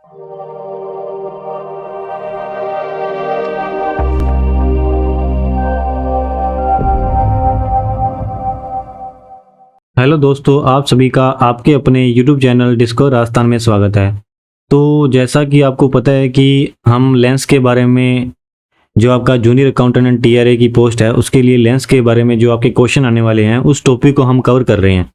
Hello दोस्तों, आप सभी का आपके अपने YouTube चैनल डिस्कवर राजस्थान में स्वागत है। तो जैसा कि आपको पता है कि हम लेंस के बारे में, जो आपका जूनियर अकाउंटेंट एंड TRA की पोस्ट है, उसके लिए लेंस के बारे में जो आपके क्वेश्चन आने वाले हैं उस टॉपिक को हम कवर कर रहे हैं।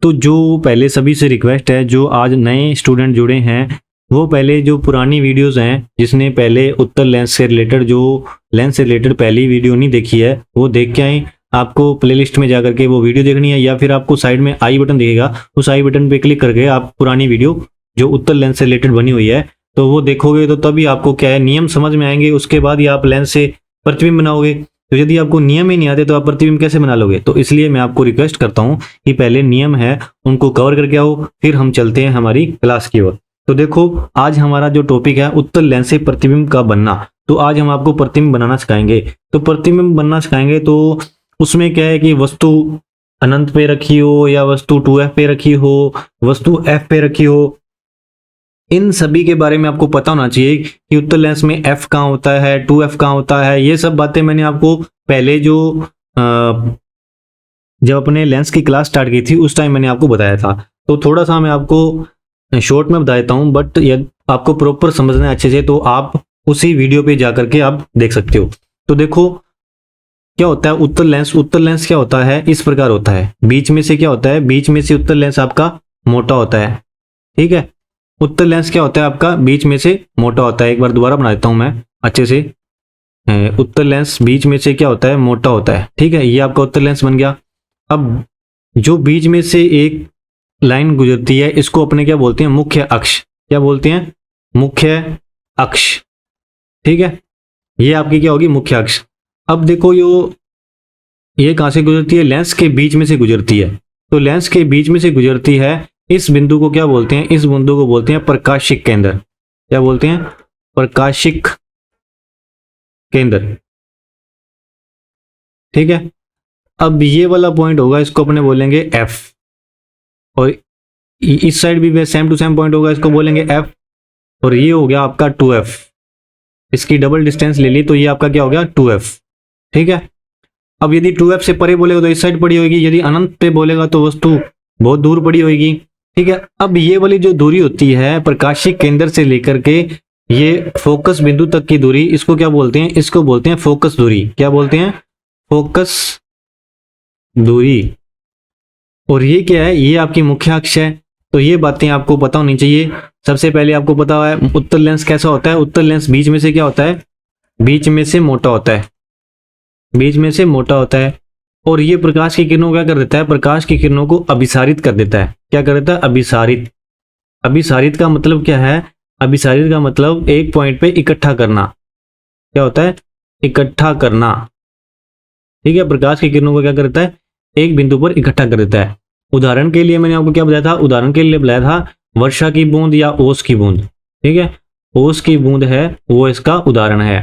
तो जो पहले सभी से रिक्वेस्ट है, जो आज नए स्टूडेंट जुड़े हैं, वो पहले जो पुरानी वीडियोस हैं, जिसने पहले उत्तर लेंस से रिलेटेड, जो लेंस से रिलेटेड पहली वीडियो नहीं देखी है, वो देख के आए। आपको प्लेलिस्ट में जाकर के वो वीडियो देखनी है, या फिर आपको साइड में आई बटन दिखेगा, उस आई बटन पे क्लिक करके आप पुरानी वीडियो जो उत्तर लेंस से रिलेटेड बनी हुई है तो वो देखोगे, तो तभी आपको क्या है नियम समझ में आएंगे। उसके बाद ही आप लेंस से प्रतिबिंब बनाओगे। तो यदि आपको नियम ही नहीं आते तो आप प्रतिबिंब कैसे बना लोगे? तो इसलिए मैं आपको रिक्वेस्ट करता हूँ कि पहले नियम है उनको कवर करके आओ, फिर हम चलते हैं हमारी क्लास की ओर। तो देखो, आज हमारा जो टॉपिक है उत्तर लेंस से प्रतिबिंब का बनना। तो आज हम आपको प्रतिबिंब बनाना सिखाएंगे। तो प्रतिबिंब बनना सिखाएंगे तो उसमें क्या है कि वस्तु अनंत पे रखी हो, या वस्तु 2f पे रखी हो, वस्तु f पे रखी हो, इन सभी के बारे में आपको पता होना चाहिए कि उत्तर लेंस में f कहाँ होता है, 2f कहाँ होता है। ये सब बातें मैंने आपको पहले जब अपने लेंस की क्लास स्टार्ट की थी उस टाइम मैंने आपको बताया था। तो थोड़ा सा मैं आपको शॉर्ट में बता देता हूँ, बट यदि आपको प्रॉपर समझना है अच्छे से तो आप उसी वीडियो पे जा करके आप देख सकते हो। तो देखो क्या होता है उत्तर लेंस। उत्तर लेंस क्या होता है, इस प्रकार होता है। बीच में से क्या होता है, बीच में से उत्तर लेंस आपका मोटा होता है। ठीक है, उत्तर लेंस क्या होता है आपका, बीच में से मोटा होता है। एक बार दोबारा बना देता हूं मैं अच्छे से। उत्तर लेंस बीच में से क्या होता है, मोटा होता है। ठीक है, ये आपका उत्तर लेंस बन गया। अब जो बीच में से एक लाइन गुजरती है, इसको अपने क्या बोलते हैं, मुख्य अक्ष। क्या बोलते हैं, मुख्य अक्ष। ठीक है, ये आपकी क्या होगी, मुख्य अक्ष। अब देखो ये कहां से गुजरती है, लेंस के बीच में से गुजरती है। तो लेंस के बीच में से गुजरती है, इस बिंदु को क्या बोलते हैं, इस बिंदु को बोलते हैं प्रकाशिक केंद्र। क्या बोलते हैं, प्रकाशिक केंद्र। ठीक है, अब ये वाला पॉइंट होगा, इसको अपने बोलेंगे F, और इस साइड भी सेम टू सेम पॉइंट होगा, इसको बोलेंगे F, और ये हो गया आपका 2F। इसकी डबल डिस्टेंस ले ली तो ये आपका क्या हो गया, 2F। ठीक है, अब यदि 2F से परे बोलेगा तो इस साइड पड़ी होगी, यदि अनंत पे बोलेगा तो वस्तु बहुत दूर पड़ी होगी। ठीक है, अब ये वाली जो दूरी होती है प्रकाशिक केंद्र से लेकर के ये फोकस बिंदु तक की दूरी, इसको क्या बोलते हैं, इसको बोलते हैं फोकस दूरी। क्या बोलते हैं, फोकस दूरी। और ये क्या है, ये आपकी मुख्य अक्ष है। तो ये बातें आपको पता होनी चाहिए। सबसे पहले आपको पता है उत्तर लेंस कैसा होता है। उत्तर लेंस बीच में से क्या होता है, बीच में से मोटा होता है, बीच में से मोटा होता है। और ये प्रकाश की किरणों को क्या कर देता है, प्रकाश की किरणों को अभिसारित कर देता है। क्या कर देता है, अभिसारित। अभिसारित का मतलब क्या है, अभिसारित का मतलब एक पॉइंट पे इकट्ठा करना। क्या होता है, इकट्ठा करना। ठीक है, प्रकाश की किरणों को क्या करता है, एक बिंदु पर इकट्ठा कर देता है। उदाहरण के लिए मैंने आपको क्या बताया था, उदाहरण के लिए बताया था वर्षा की बूंद या ओस की बूंद। ठीक है, ओस की बूंद है वो इसका उदाहरण है।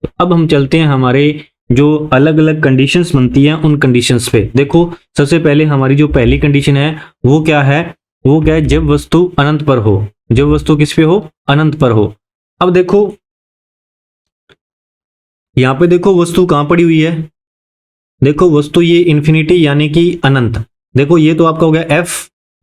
तो अब हम चलते हैं हमारे जो अलग अलग कंडीशंस बनती हैं उन कंडीशंस पे। देखो, सबसे पहले हमारी जो पहली कंडीशन है वो क्या है, वो क्या है, जब वस्तु अनंत पर हो। जब वस्तु किस पे हो, अनंत पर हो। अब देखो यहां पे देखो वस्तु कहां पड़ी हुई है, देखो वस्तु ये इन्फिनिटी यानी कि अनंत। देखो ये तो आपका हो गया F,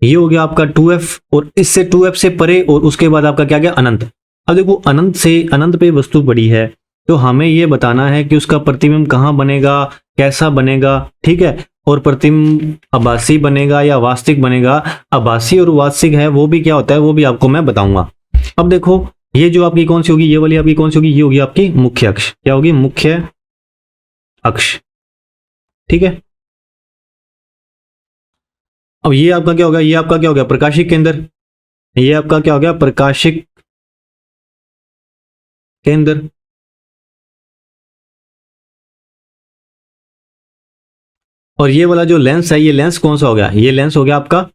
ये हो गया आपका 2F, और इससे 2F से परे, और उसके बाद आपका क्या गया, अनंत। अब देखो अनंत से अनंत पे वस्तु पड़ी है, तो हमें ये बताना है कि उसका प्रतिबिंब कहाँ बनेगा, कैसा बनेगा। ठीक है, और प्रतिबिंब आभासी बनेगा या वास्तविक बनेगा। आभासी और वास्तविक है वो भी क्या होता है, वो भी आपको मैं बताऊंगा। अब देखो ये जो आपकी कौन सी होगी, ये वाली आपकी कौन सी होगी, ये होगी आपकी मुख्य अक्ष। क्या होगी, मुख्य अक्ष। ठीक है, अब ये आपका क्या होगा, ये आपका क्या हो गया, प्रकाशिक केंद्र। ये आपका क्या हो गया, प्रकाशिक केंद्र। और ये वाला जो लेंस है, ये लेंस कौन सा हो गया, ये लेंस हो गया आपका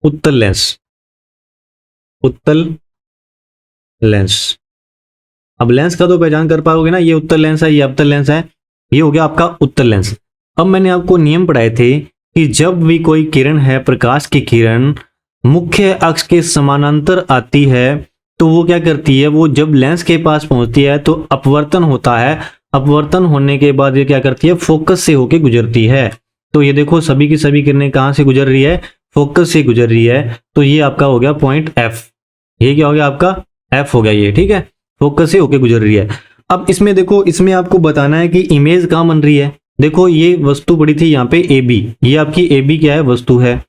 उत्तल लेंस। उत्तल लेंस। अब लेंस का तो पहचान कर पाओगे ना, ये उत्तल लेंस है, ये अवतल लेंस है, ये हो गया आपका उत्तल लेंस। अब मैंने आपको नियम पढ़ाए थे कि जब भी कोई किरण है, प्रकाश की किरण मुख्य अक्ष के समानांतर आती है तो वो क्या करती है, वो जब लेंस के पास पहुंचती है तो अपवर्तन होता है, अपवर्तन होने के बाद ये क्या करती है, फोकस से होके गुजरती है। तो ये देखो सभी की सभी किरणें कहाँ से गुजर रही है, फोकस से गुजर रही है। तो ये आपका हो गया पॉइंट एफ, ये क्या हो गया आपका एफ हो गया ये, ठीक है, फोकस से होके गुजर रही है। अब इसमें देखो, इसमें आपको बताना है कि इमेज कहाँ बन रही है। देखो ये वस्तु पड़ी थी यहाँ पे ए बी, ये आपकी ए बी क्या है, वस्तु है।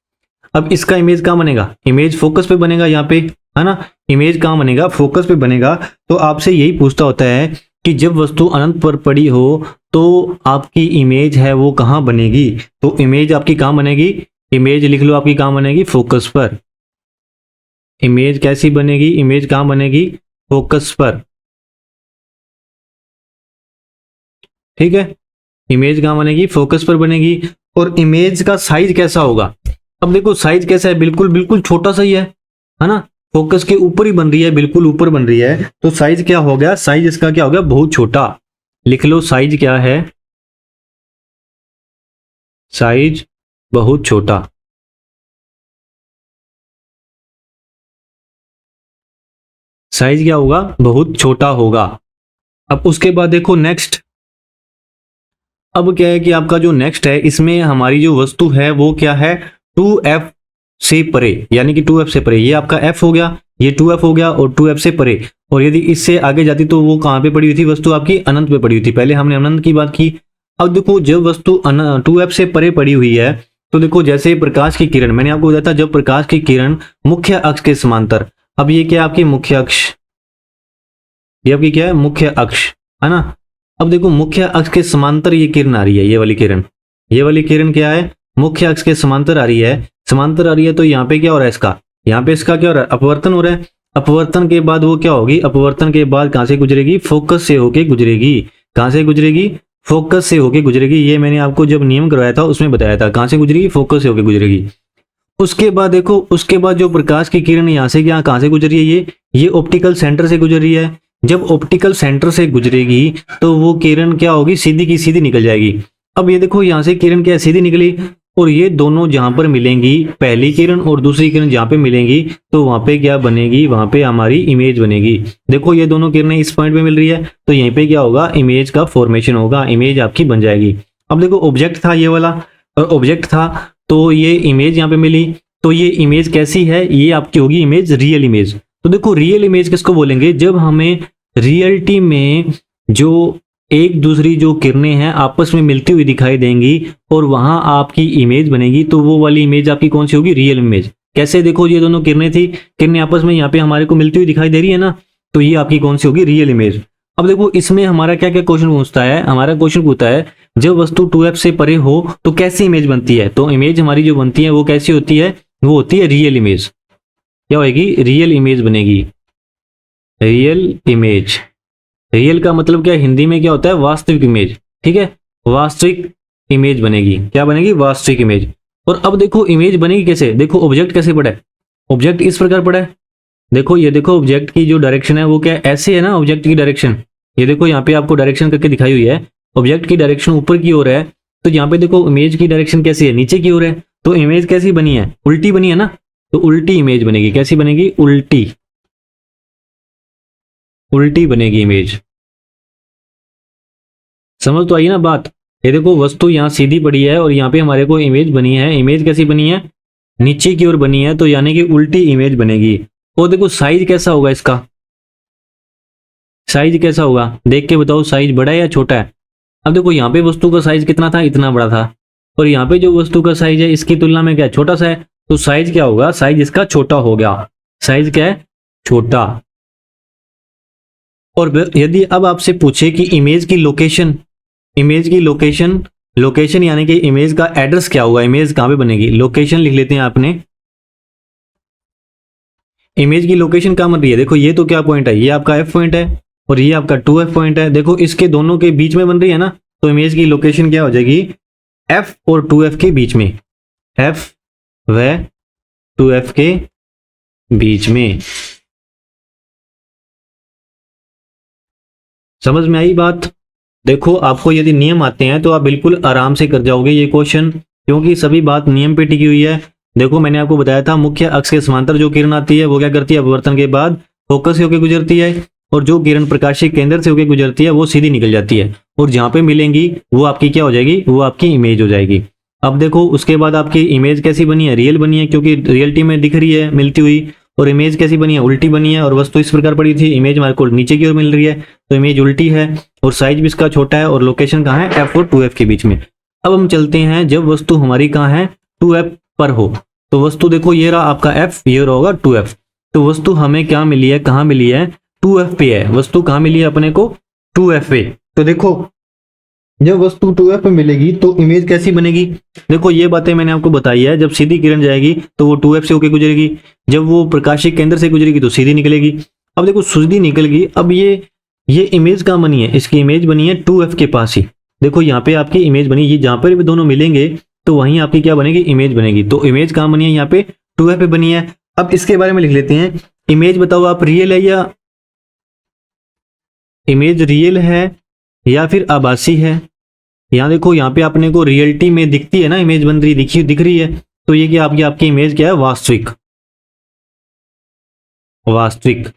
अब इसका इमेज कहाँ बनेगा, इमेज फोकस पे बनेगा यहाँ पे, है ना, इमेज कहाँ बनेगा, फोकस पे बनेगा। तो आपसे यही पूछता होता है कि जब वस्तु अनंत पर पड़ी हो तो आपकी इमेज है वो कहाँ बनेगी। तो इमेज आपकी कहाँ बनेगी, इमेज लिख लो आपकी कहाँ बनेगी, फोकस पर। इमेज कैसी बनेगी, इमेज कहाँ बनेगी, फोकस पर, ठीक है, इमेज कहाँ बनेगी, फोकस पर बनेगी। और इमेज का साइज कैसा होगा, अब देखो साइज कैसा है, बिल्कुल बिल्कुल छोटा सा ही है ना, फोकस के ऊपर ही बन रही है, बिल्कुल ऊपर बन रही है। तो साइज क्या हो गया, साइज इसका क्या हो गया, बहुत छोटा। लिख लो साइज क्या है, साइज बहुत छोटा। साइज क्या होगा, बहुत छोटा होगा। अब उसके बाद देखो नेक्स्ट, अब क्या है कि आपका जो नेक्स्ट है, इसमें हमारी जो वस्तु है वो क्या है, 2f से परे, यानी कि 2f से परे, ये आपका f हो गया, ये 2f हो गया और 2f से परे। और यदि इससे आगे जाती तो वो कहाँ पे पड़ी हुई थी, वस्तु आपकी अनंत पे पड़ी हुई थी, पहले हमने अनंत की बात की। अब देखो जब वस्तु 2f से परे पड़ी हुई है, तो देखो जैसे प्रकाश की किरण, मैंने आपको बताया था जब प्रकाश की किरण मुख्य अक्ष के समांतर, अब ये क्या आपकी मुख्य अक्ष, ये आपकी क्या है, मुख्य अक्ष, है ना। अब देखो मुख्य अक्ष के समांतर ये किरण आ रही है, ये वाली किरण, ये वाली किरण क्या है, मुख्य अक्ष के समांतर आ रही है, समांतर आ रही है। तो यहाँ पे क्या हो रहा है इसका, यहाँ पे इसका क्या हो रहा है, अपवर्तन हो रहा है। अपवर्तन के बाद वो क्या होगी, अपवर्तन के बाद कहां से गुजरेगी, फोकस से होके गुजरेगी। कहां से गुजरेगी, फोकस से होके गुजरेगी। ये मैंने आपको जब नियम करवाया था उसमें बताया था, कहां से गुजरेगी, फोकस से होके गुजरेगी। उसके बाद देखो, उसके बाद जो प्रकाश की किरण यहाँ से क्या, कहां से गुजर रही है, ये ऑप्टिकल सेंटर से गुजर रही है। जब ऑप्टिकल सेंटर से गुजरेगी तो वो किरण क्या होगी, सीधी की सीधी निकल जाएगी। अब ये देखो यहाँ से किरण क्या सीधी निकली, और ये दोनों जहां पर मिलेंगी, पहली किरण और दूसरी किरण जहां पे मिलेंगी, तो वहां पे क्या बनेगी, वहां पे हमारी इमेज बनेगी। देखो ये दोनों किरणें इस पॉइंट पे मिल रही है, तो यहीं पे क्या होगा, इमेज का फॉर्मेशन होगा, इमेज आपकी बन जाएगी। अब देखो ऑब्जेक्ट था ये वाला, और ऑब्जेक्ट था तो ये इमेज यहाँ पे मिली, तो ये इमेज कैसी है, ये आपकी होगी इमेज रियल इमेज। तो देखो रियल इमेज किसको बोलेंगे, जब हमें रियलिटी में जो एक दूसरी जो किरणें हैं आपस में मिलती हुई दिखाई देंगी और वहां आपकी इमेज बनेगी, तो वो वाली इमेज आपकी कौन सी होगी, रियल इमेज। कैसे, देखो ये दोनों किरणें थी, किरणें आपस में यहाँ पे हमारे को मिलती हुई दिखाई दे रही है ना, तो ये आपकी कौन सी होगी, रियल इमेज। अब देखो इसमें हमारा क्या क्या क्वेश्चन पूछता है, हमारा क्वेश्चन पूछता है जब वस्तु 2f से परे हो तो कैसी इमेज बनती है। तो इमेज हमारी जो बनती है वो कैसी होती है, वो होती है रियल इमेज। क्या होगी, रियल इमेज बनेगी, रियल इमेज। रियल का मतलब क्या, हिंदी में क्या होता है, वास्तविक इमेज, ठीक है, वास्तविक इमेज बनेगी। क्या बनेगी, वास्तविक इमेज। और अब देखो इमेज बनेगी कैसे, देखो ऑब्जेक्ट कैसे पड़ा है, ऑब्जेक्ट इस प्रकार पड़ा है। देखो ये देखो ऑब्जेक्ट की जो डायरेक्शन है वो क्या ऐसे है ना, ऑब्जेक्ट की डायरेक्शन, ये देखो यहाँ पे आपको डायरेक्शन करके दिखाई हुई है, ऑब्जेक्ट की डायरेक्शन ऊपर की ओर है। तो यहाँ पे देखो इमेज की डायरेक्शन कैसी है, नीचे की ओर है। तो इमेज कैसी बनी है, उल्टी बनी है ना, तो उल्टी इमेज बनेगी। कैसी बनेगी, उल्टी, उल्टी बनेगी इमेज। समझ तो आई ना बात। ये देखो वस्तु यहाँ सीधी पड़ी है और यहाँ पे हमारे को इमेज बनी है, इमेज कैसी बनी है, नीचे की ओर बनी है, तो यानी कि उल्टी इमेज बनेगी। और देखो साइज कैसा होगा इसका, साइज कैसा होगा, देख के बताओ साइज बड़ा है या छोटा है। अब देखो यहाँ पे वस्तु का साइज कितना था, इतना बड़ा था, और यहाँ पे जो वस्तु का साइज है इसकी तुलना में क्या छोटा सा है, तो साइज क्या होगा, साइज इसका छोटा हो गया। साइज क्या है, छोटा। और यदि अब आपसे पूछे कि इमेज की लोकेशन, इमेज की लोकेशन, लोकेशन यानी कि इमेज का एड्रेस क्या होगा, इमेज कहां पे बनेगी, लोकेशन लिख लेते हैं आपने। इमेज की लोकेशन कहां बन रही है, देखो ये तो क्या पॉइंट है, ये आपका एफ पॉइंट है और ये आपका 2f पॉइंट है। देखो इसके दोनों के बीच में बन रही है ना, तो इमेज की लोकेशन क्या हो जाएगी, f और 2f के बीच में, f व 2f के बीच में। समझ में आई बात। देखो आपको यदि नियम आते हैं तो आप बिल्कुल आराम से कर जाओगे ये क्वेश्चन, क्योंकि सभी बात नियम पे टिकी हुई है। देखो मैंने आपको बताया था मुख्य अक्ष के समांतर जो किरण आती है वो क्या करती है, अपवर्तन के बाद फोकस से होकर गुजरती है, और जो किरण प्रकाशीय केंद्र से होकर गुजरती है वो सीधी निकल जाती है, और जहाँ पे मिलेंगी वो आपकी क्या हो जाएगी, वो आपकी इमेज हो जाएगी। अब देखो उसके बाद आपकी इमेज कैसी बनी है, रियल बनी है, क्योंकि रियलिटी में दिख रही है मिलती हुई। और इमेज कैसी बनी है, उल्टी बनी है, और वस्तु इस प्रकार पड़ी थी, इमेज हमारे को नीचे की ओर मिल रही है, तो इमेज उल्टी है, और साइज भी इसका छोटा है, और लोकेशन कहाँ है, F और 2F के बीच में। अब हम चलते हैं, जब वस्तु हमारी कहाँ है, 2F पर हो, तो वस्तु देखो ये रहा आपका F, ये रहा होगा 2F। तो वस्तु हमें क्या मिली है, कहाँ मिली है, 2F पे है। वस्तु कहाँ मिली है अपने को, 2F पे। तो देखो जब वस्तु 2F पे मिलेगी तो इमेज कैसी बनेगी, देखो ये बातें मैंने आपको बताई है। जब सीधी किरण जाएगी तो वो 2F से होकर गुजरेगी, जब वो प्रकाशिक केंद्र से गुजरेगी तो सीधी निकलेगी। अब देखो सीधी निकल गई, अब ये इमेज कहाँ बनी है, इसकी इमेज बनी है 2F के पास ही। देखो यहाँ पे आपकी इमेज बनी, ये जहाँ पर भी दोनों मिलेंगे तो वहीं आपकी क्या बनेगी, इमेज बनेगी। तो इमेज कहाँ बनी है, यहाँ पे 2F पे बनी है। अब इसके बारे में लिख लेते हैं, इमेज बताओ आप, रियल है या इमेज रियल है या फिर आभासी है। यहाँ देखो यहाँ पे अपने को रियलिटी में दिखती है ना, इमेज बन रही दिख रही है, तो ये क्या आपकी इमेज क्या है, वास्तविक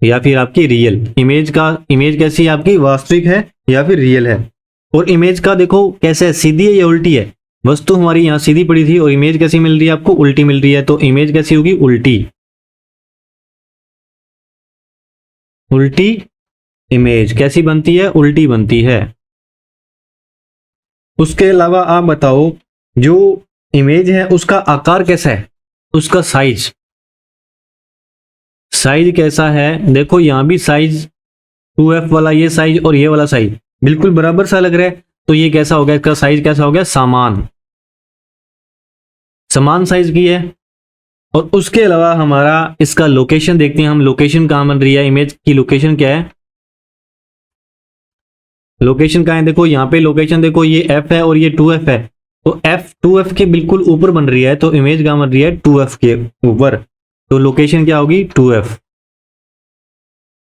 या फिर आपकी रियल। इमेज कैसी है आपकी, वास्तविक है या फिर रियल है। और इमेज का देखो कैसे है, सीधी है या उल्टी है। वस्तु हमारी यहाँ सीधी पड़ी थी और इमेज कैसी मिल रही है आपको, उल्टी मिल रही है, तो इमेज कैसी होगी, उल्टी इमेज कैसी बनती है, उल्टी बनती है। उसके अलावा आप बताओ जो इमेज है उसका आकार कैसा है, उसका साइज कैसा है। देखो यहां भी साइज 2F वाला ये साइज और ये वाला साइज बिल्कुल बराबर सा लग रहा है, तो ये कैसा हो गया, इसका साइज कैसा हो गया, समान साइज की है। और उसके अलावा हमारा इसका लोकेशन देखते हैं हम, लोकेशन कहां बन रही है, इमेज की लोकेशन क्या है, लोकेशन कहाँ है, देखो यहाँ पे लोकेशन देखो ये F है और ये 2F है, तो F 2F के बिल्कुल ऊपर बन रही है, तो इमेज कहाँ बन रही है, 2F के ऊपर, तो लोकेशन क्या होगी, 2F।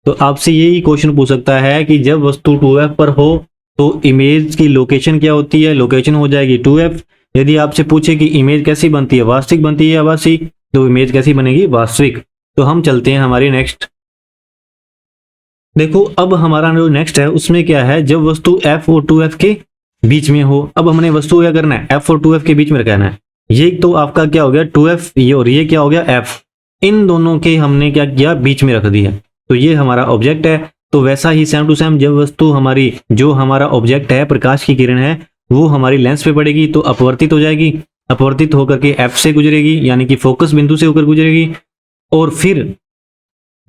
तो आपसे यही क्वेश्चन पूछ सकता है कि जब वस्तु 2F पर हो तो इमेज की लोकेशन क्या होती है, लोकेशन हो जाएगी 2F। यदि आपसे पूछे कि इमेज कैसी बनती है, वास्तविक बनती है या आभासी, तो इमेज कैसी बनेगी, वास्तविक। तो हम चलते हैं हमारी नेक्स्ट। देखो अब हमारा जो नेक्स्ट है उसमें क्या है, जब वस्तु F और 2F के बीच में हो। अब हमने वस्तु क्या करना है, F और 2F के बीच में रखना है। ये तो आपका क्या हो गया 2F, ये और ये क्या हो गया F, इन दोनों के हमने क्या किया, बीच में रख दिया, तो ये हमारा ऑब्जेक्ट है। तो वैसा ही सेम टू सेम जब वस्तु हमारी, जो हमारा ऑब्जेक्ट है, प्रकाश की किरण है, वो हमारी लेंस पे पड़ेगी तो अपवर्तित हो जाएगी, अपवर्तित होकर के F से गुजरेगी, यानी कि फोकस बिंदु से होकर गुजरेगी, और फिर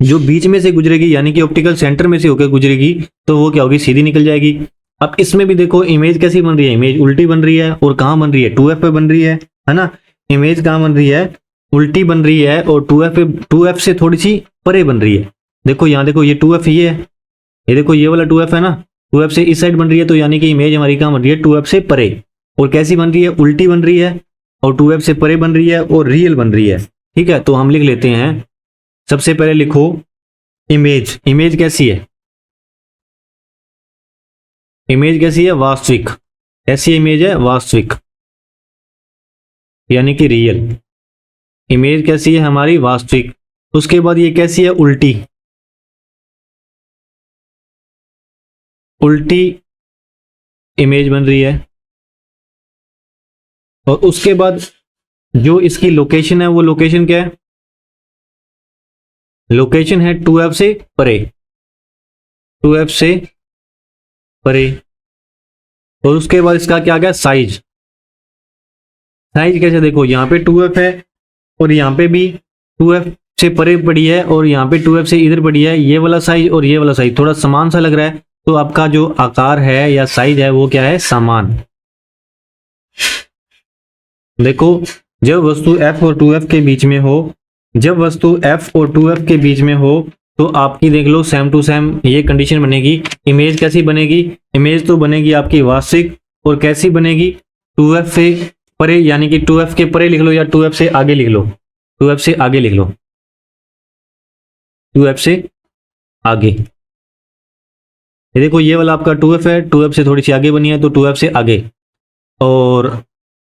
जो बीच में से गुजरेगी यानी कि ऑप्टिकल सेंटर में से होकर गुजरेगी, तो वो क्या होगी, सीधी निकल जाएगी। अब इसमें भी देखो इमेज कैसी बन रही है, इमेज उल्टी बन रही है, और कहाँ बन रही है, 2F पे बन रही है ना। इमेज कहाँ बन रही है, उल्टी बन रही है, और 2F से थोड़ी सी परे बन रही है। देखो यहाँ देखो ये 2F ये है, ये देखो ये वाला 2F है ना, 2F से इस साइड बन रही है, तो यानी कि इमेज हमारी कहाँ बन रही है, 2F से परे। और कैसी बन रही है, उल्टी बन रही है, और 2F से परे बन रही है, और रियल बन रही है। ठीक है, तो हम लिख लेते हैं, सबसे पहले लिखो इमेज कैसी है, इमेज कैसी है, वास्तविक। कैसी इमेज है, वास्तविक यानी कि रियल। इमेज कैसी है हमारी, वास्तविक। उसके बाद ये कैसी है, उल्टी इमेज बन रही है। और उसके बाद जो इसकी लोकेशन है, वो लोकेशन क्या है, लोकेशन है 2F से परे, 2F से परे। और उसके बाद इसका क्या आ गया, साइज कैसे, देखो यहाँ पे 2F है और यहाँ पे भी 2F से परे पड़ी है, और यहाँ पे 2F से इधर पड़ी है। ये वाला साइज और ये वाला साइज थोड़ा समान सा लग रहा है, तो आपका जो आकार है या साइज है वो क्या है, समान। देखो जब वस्तु F और 2F के बीच में हो, जब वस्तु F और 2F के बीच में हो, तो आपकी देख लो सेम टू सेम ये कंडीशन बनेगी। इमेज कैसी बनेगी, इमेज तो बनेगी आपकी वास्तविक, और कैसी बनेगी, 2F से परे, यानी कि 2F के परे लिख लो या 2F से आगे लिख लो, 2F से आगे लिख लो, 2F से आगे। ये देखो ये वाला आपका 2F है, 2F से थोड़ी सी आगे बनी है, तो 2F से आगे। और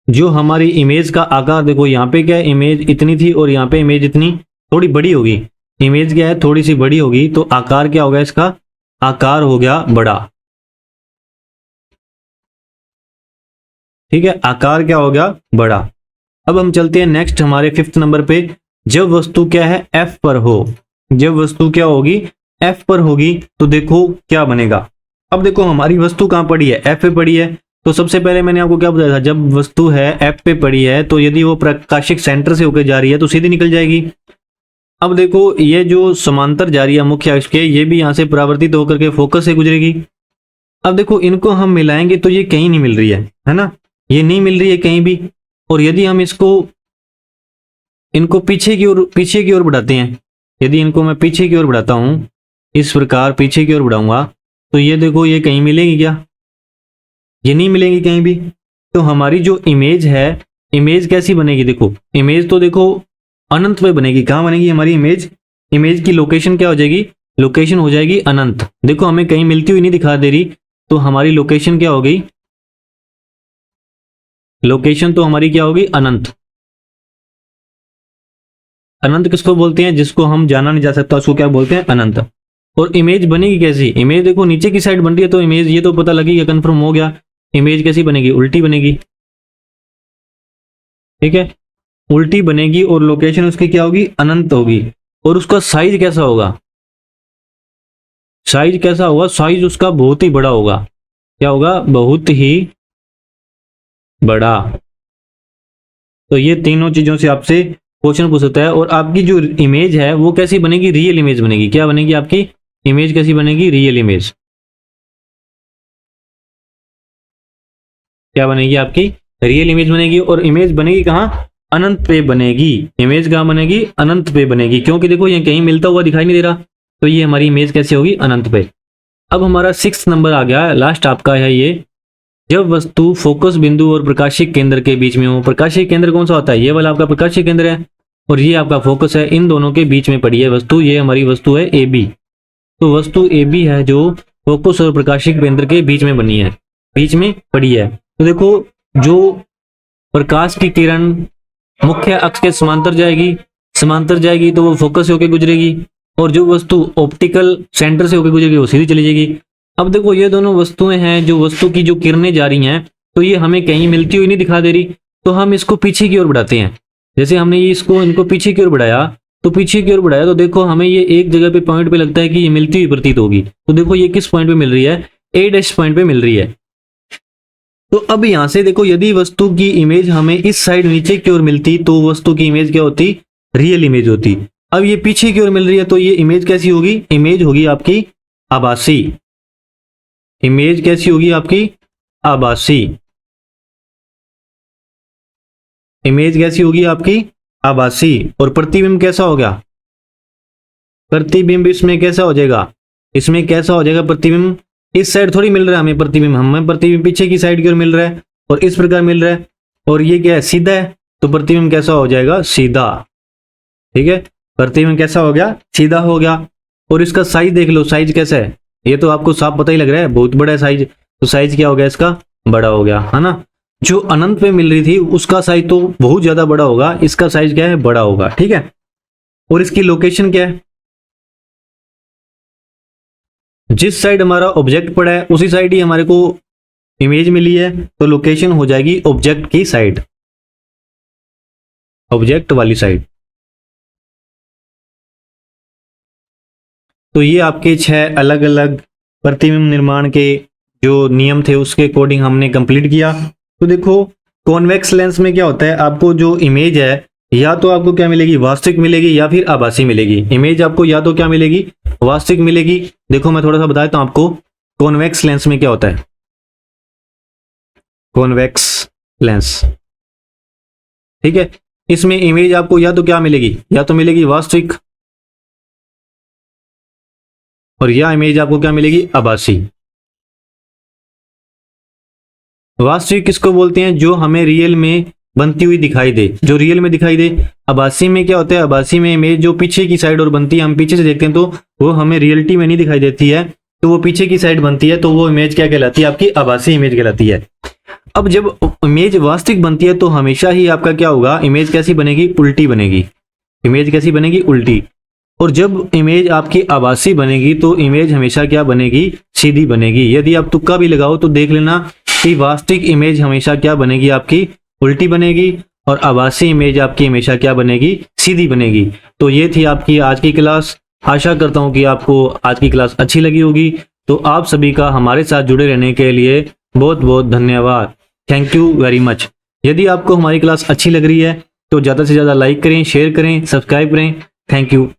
जो हमारी इमेज का आकार देखो, यहाँ पे क्या इमेज इतनी थी और यहाँ पे इमेज इतनी थोड़ी बड़ी होगी, इमेज क्या है, थोड़ी सी बड़ी होगी, तो आकार क्या होगा इसका, आकार हो गया बड़ा। ठीक है, आकार क्या हो गया, बड़ा। अब हम चलते हैं नेक्स्ट हमारे 5th नंबर पे। जब वस्तु क्या है, एफ पर हो, जब वस्तु क्या होगी, एफ पर होगी, तो देखो क्या बनेगा। अब देखो हमारी वस्तु कहाँ पड़ी है, एफ पे पड़ी है। तो सबसे पहले मैंने आपको क्या बताया था, जब वस्तु है एफ पे पड़ी है तो यदि वो प्रकाशिक सेंटर से होकर जा रही है तो सीधी निकल जाएगी। अब देखो ये जो समांतर जा रही है मुख्य अक्ष के, ये भी यहाँ से परावर्तित होकर के फोकस से गुजरेगी। अब देखो इनको हम मिलाएंगे तो ये कहीं नहीं मिल रही है ना, ये नहीं मिल रही है कहीं भी। और यदि हम इनको पीछे की ओर बढ़ाते हैं, यदि इनको मैं पीछे की ओर बढ़ाता हूं, इस प्रकार पीछे की ओर बढ़ाऊंगा, तो ये देखो ये कहीं मिलेगी क्या, ये नहीं मिलेगी कहीं भी। तो हमारी जो इमेज है, इमेज कैसी बनेगी, देखो इमेज तो देखो अनंत पे बनेगी। कहाँ बनेगी हमारी इमेज, इमेज की लोकेशन क्या हो जाएगी, लोकेशन हो जाएगी अनंत। देखो हमें कहीं मिलती हुई नहीं दिखा दे रही, तो हमारी लोकेशन क्या हो गई, लोकेशन तो हमारी क्या होगी, अनंत। अनंत किसको बोलते हैं, जिसको हम जाना नहीं जा सकता उसको क्या बोलते हैं, अनंत। और इमेज बनेगी कैसी, इमेज देखो नीचे की साइड बन रही है, तो इमेज ये तो पता लगी, ये कंफर्म हो गया। इमेज कैसी बनेगी, उल्टी बनेगी। ठीक है, उल्टी बनेगी और लोकेशन उसकी क्या होगी, अनंत होगी। और उसका साइज कैसा होगा, साइज कैसा होगा, साइज उसका बहुत ही बड़ा होगा। क्या होगा, बहुत ही बड़ा। तो ये तीनों चीजों से आपसे क्वेश्चन पूछ सकता है। और आपकी जो इमेज है वो कैसी बनेगी, रियल इमेज बनेगी। क्या बनेगी आपकी इमेज, कैसी बनेगी, रियल इमेज। क्या बनेगी आपकी, रियल इमेज बनेगी। और इमेज बनेगी कहाँ, अनंत पे बनेगी। इमेज कहाँ बनेगी, अनंत पे बनेगी, क्योंकि देखो ये कहीं मिलता हुआ दिखाई नहीं दे रहा, तो ये हमारी इमेज कैसे होगी, अनंत पे। अब हमारा 6th नंबर आ गया, लास्ट आपका है ये। जब वस्तु फोकस बिंदु और प्रकाशिक केंद्र के बीच में हो, प्रकाशिक केंद्र कौन सा होता है, ये वाला आपका प्रकाशिक केंद्र है, और ये आपका फोकस है, इन दोनों के बीच में पड़ी है वस्तु, ये हमारी वस्तु है ए बी। तो वस्तु ए बी है जो फोकस और प्रकाशिक केंद्र के बीच में बनी है, बीच में पड़ी है। तो देखो जो प्रकाश की किरण मुख्य अक्ष के समांतर जाएगी, समांतर जाएगी तो वो फोकस से होकर गुजरेगी, और जो वस्तु ऑप्टिकल सेंटर से होकर गुजरेगी वो सीधी चली जाएगी। अब देखो ये दोनों वस्तुएं हैं, जो वस्तु की जो किरणें जा रही हैं, तो ये हमें कहीं मिलती हुई नहीं दिखा दे रही, तो हम इसको पीछे की ओर बढ़ाते हैं। जैसे हमने ये इनको पीछे की ओर बढ़ाया, तो पीछे की ओर बढ़ाया तो देखो हमें ये एक जगह पे पॉइंट पे लगता है कि ये मिलती हुई प्रतीत होगी। तो देखो ये किस पॉइंट पे मिल रही है, ए' पॉइंट पे मिल रही है। तो अब यहां से देखो यदि वस्तु की इमेज हमें इस साइड नीचे की ओर मिलती तो वस्तु की इमेज क्या होती, रियल इमेज होती। अब ये पीछे की ओर मिल रही है तो ये इमेज कैसी होगी, इमेज होगी आपकी आभासी। इमेज कैसी होगी आपकी, आभासी। इमेज कैसी होगी आपकी, आभासी। और प्रतिबिंब कैसा हो गया, प्रतिबिंब इसमें कैसा हो जाएगा, इसमें कैसा हो जाएगा प्रतिबिंब, इस साइड थोड़ी मिल रहा है हमें प्रतिबिंब, हमें प्रतिबिंब पीछे की साइड की ओर मिल रहा है और इस प्रकार मिल रहा है, और ये क्या है, सीधा है, तो प्रतिबिंब कैसा हो जाएगा, सीधा। ठीक है, प्रतिबिंब कैसा हो गया, सीधा हो गया। और इसका साइज देख लो, साइज कैसा है, ये तो आपको साफ पता ही लग रहा है, बहुत बड़ा है साइज। तो साइज क्या हो गया इसका, बड़ा हो गया, है ना। जो अनंत पे मिल रही थी उसका साइज तो बहुत ज्यादा बड़ा होगा, इसका साइज क्या है, बड़ा होगा। ठीक है, और इसकी लोकेशन क्या है, जिस साइड हमारा ऑब्जेक्ट पड़ा है उसी साइड ही हमारे को इमेज मिली है, तो लोकेशन हो जाएगी ऑब्जेक्ट की साइड, ऑब्जेक्ट वाली साइड। तो ये आपके 6 अलग अलग प्रतिबिंब निर्माण के जो नियम थे उसके अकॉर्डिंग हमने कंप्लीट किया। तो देखो कॉन्वेक्स लेंस में क्या होता है, आपको जो इमेज है या तो आपको क्या मिलेगी, वास्तविक मिलेगी या फिर आभासी मिलेगी। इमेज आपको या तो क्या मिलेगी, वास्तविक मिलेगी। देखो मैं थोड़ा सा बता देता हूं आपको, कॉन्वेक्स लेंस में क्या होता है, कॉन्वेक्स लेंस, ठीक है, इसमें इमेज आपको या तो क्या मिलेगी, या तो मिलेगी वास्तविक, और यह इमेज आपको क्या मिलेगी, आभासी। वास्तविक किसको बोलते हैं, जो हमें रियल में बनती हुई दिखाई दे, जो रियल में दिखाई दे। आभासी में क्या होता है, आभासी में इमेज जो पीछे की साइड और बनती है, हम पीछे से देखते हैं तो वो हमें रियलिटी में नहीं दिखाई देती है, तो वो पीछे की साइड बनती है, तो वो इमेज क्या कहलाती है, आपकी आभासी इमेज कहलाती है। अब जब इमेज वास्तविक बनती है तो हमेशा ही आपका क्या होगा, इमेज कैसी बनेगी, उल्टी बनेगी। इमेज कैसी बनेगी, उल्टी। और जब इमेज आपकी आभासी बनेगी तो इमेज हमेशा क्या बनेगी, सीधी बनेगी। यदि आप तुक्का भी लगाओ तो देख लेना कि वास्तविक इमेज हमेशा क्या बनेगी, आपकी उल्टी बनेगी, और आभासी इमेज आपकी हमेशा क्या बनेगी, सीधी बनेगी। तो ये थी आपकी आज की क्लास। आशा करता हूँ कि आपको आज की क्लास अच्छी लगी होगी। तो आप सभी का हमारे साथ जुड़े रहने के लिए बहुत बहुत धन्यवाद। Thank you very much. यदि आपको हमारी क्लास अच्छी लग रही है तो ज़्यादा से ज़्यादा लाइक करें, शेयर करें, सब्सक्राइब करें। Thank you.